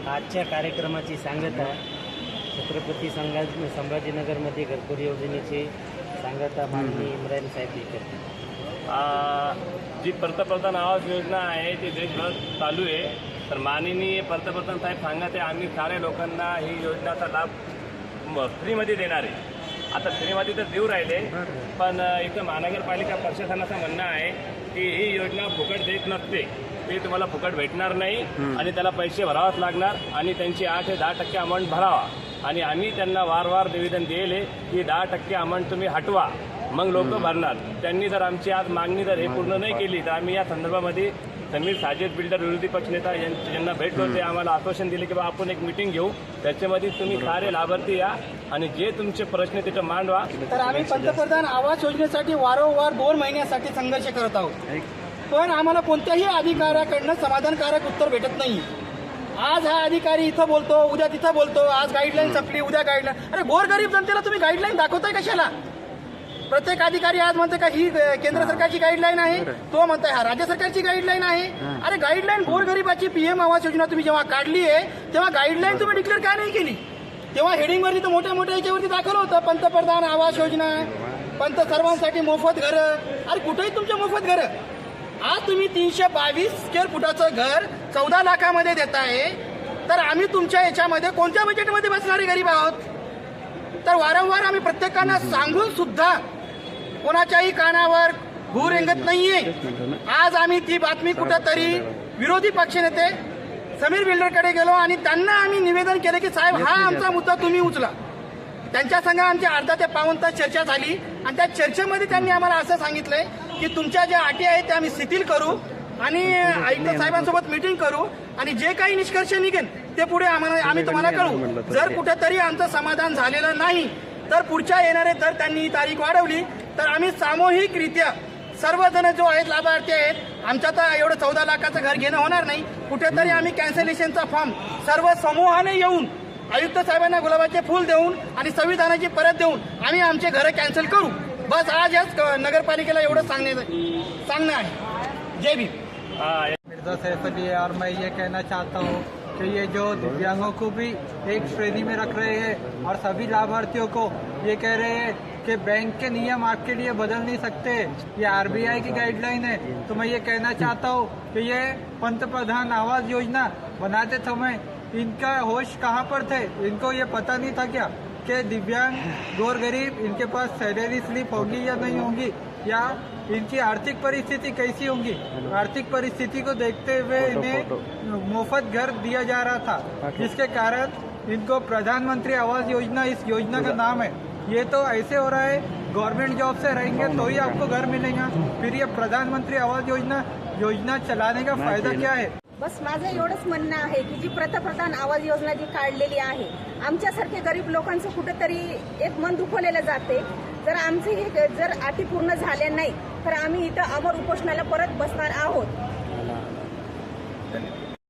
आजच्या कार्यक्रमाची सांगता छत्रपती संभाजीनगरमध्ये घरकुल योजनेची सांगता माननीय इम्रान साहेब हे करतात. जी पंतप्रधान आवास योजना आहे ती देशभर चालू आहे. तर माननीय पंतप्रधान साहेब सांगत आहे आम्ही साऱ्या लोकांना ही योजनेचा लाभ फ्रीमध्ये देणार आहे. आता फ्रीमध्ये तर देऊ राहिले, पण इथं महानगरपालिका प्रशासनाचं म्हणणं आहे की ही योजना फुकट देत नसते, ती तुम्हाला फुकट भेटणार नाही आणि त्याला पैसे भरावाच लागणार आणि त्यांची 8 ते 10% अमाऊंट भरावा. आणि आम्ही त्यांना वारंवार निवेदन दिले की 10% अमाऊंट तुम्ही हटवा, मग लोक भरणार. त्यांनी जर आमची आज मागणी जर हे पूर्ण नाही केली तर आम्ही या संदर्भामध्ये समीर साजिद बिल्डर विरोधी पक्षनेता यांना भेटलो. ते आम्हाला आश्वासन दिले की बा आपण एक मीटिंग घेऊ, त्याच्यामध्ये तुम्ही सारे लाभार्थी या आणि जे तुमचे प्रश्न तिथं मांडवा. तर आम्ही पंतप्रधान आवास योजनेसाठी वारंवार 2 महिन्यासाठी संघर्ष करत आहोत, पण आम्हाला कोणत्याही अधिकाऱ्याकडनं समाधानकारक उत्तर भेटत नाही. आज हा अधिकारी इथं बोलतो, उद्या तिथं बोलतो, आज गाईडलाईन संपली, उद्या गाईडलाईन. अरे गोरगरीब जनतेला तुम्ही गाईडलाईन दाखवताय कशाला? प्रत्येक अधिकारी आज म्हणते का ही केंद्र सरकारची गाईडलाईन आहे, तो म्हणताय हा राज्य सरकारची गाईडलाईन आहे. अरे गाईडलाईन गोरगरिबाची PM आवास योजना तुम्ही जेव्हा काढली आहे तेव्हा गाईडलाईन तुम्ही डिक्लेअर का नाही केली? तेव्हा हेडिंगवरती तर मोठ्या मोठ्या याच्यावरती दाखवलं होतं पंतप्रधान आवास योजना, सर्वांसाठी मोफत घरं. अरे कुठेही तुमच्या मोफत घरं. आज तुम्ही 322 स्क्वेअर फुटाचं घर 14 लाखामध्ये देताय, तर आम्ही तुमच्या याच्यामध्ये कोणत्या बजेटमध्ये बसणारे गरीब आहोत? तर वारंवार आम्ही प्रत्येकांना सांगून सुद्धा कोणाच्याही कानावर घूर रेंगत नाहीये. आज आम्ही ती बातमी कुठंतरी विरोधी पक्षनेते समीर बिल्डरकडे गेलो आणि त्यांना आम्ही निवेदन केलं की साहेब हा आमचा मुद्दा तुम्ही उचला. त्यांच्या संग आमची अर्धा ते पाऊण तास चर्चा झाली आणि त्या चर्चेमध्ये त्यांनी आम्हाला असं सांगितलंय की तुमच्या ज्या अटी आहेत त्या आम्ही शिथिल करू आणि आयुक्त साहेबांसोबत मीटिंग करू आणि जे काही निष्कर्ष निघेल ते पुढे आम्ही तुम्हाला कळवू. जर कुठेतरी आमचं समाधान झालेलं नाही तर पुढच्या येणारे जर त्यांनी ही तारीख वाढवली तर आम्ही सामूहिकरित्या सर्वजण जो आहेत लाभार्थी आहेत, आमच्या तर एवढं 14 लाखाचं घर घेणं होणार नाही, कुठेतरी आम्ही कॅन्सलेशनचा फॉर्म सर्व समूहाने येऊन आयुक्त साहेबांना गुलाबाचे फूल देऊन आणि संविधानाची परत देऊन आम्ही आमचे घरं कॅन्सल करू. बस आज याच नगरपालिकेला एवढं सांगणं आहे. जय भीम. मिर्जा सैफ अली, और मैं ये कहना चाहता हूँ कि ये जो दिव्यांगों को भी एक श्रेणी में रख रहे हैं और सभी लाभार्थियों को ये कह रहे हैं कि बैंक के नियम आपके लिए बदल नहीं सकते, ये RBI की गाइडलाइन है. तो मैं ये कहना चाहता हूँ कि ये पंतप्रधान आवास योजना बनाते समय इनका होश कहाँ पर थे? इनको ये पता नहीं था क्या कि दिव्यांग गोर गरीब इनके पास सैलरी स्लिप होगी या नहीं होगी, या इनकी आर्थिक परिस्थिति कैसी होगी? आर्थिक परिस्थिति को देखते हुए इन्हें मुफ्त घर दिया जा रहा था, जिसके कारण इनको प्रधानमंत्री आवास योजना, इस योजना का नाम है. ये तो ऐसे हो रहा है गवर्नमेंट जॉब से रहेंगे तो ही आपको घर मिलेगा, फिर ये प्रधानमंत्री आवास योजना चलाने का फायदा क्या है? बस माझं एवढंच म्हणणं आहे की जी पंतप्रधान आवास योजना जी काढलेली आहे, आमच्यासारखे गरीब लोकांचं कुठेतरी एक मन दुखवलेलं जाते. जर आमचे हे जर अटी पूर्ण झाल्या नाही तर आम्ही इथं अमर उपोषणाला परत बसणार आहोत.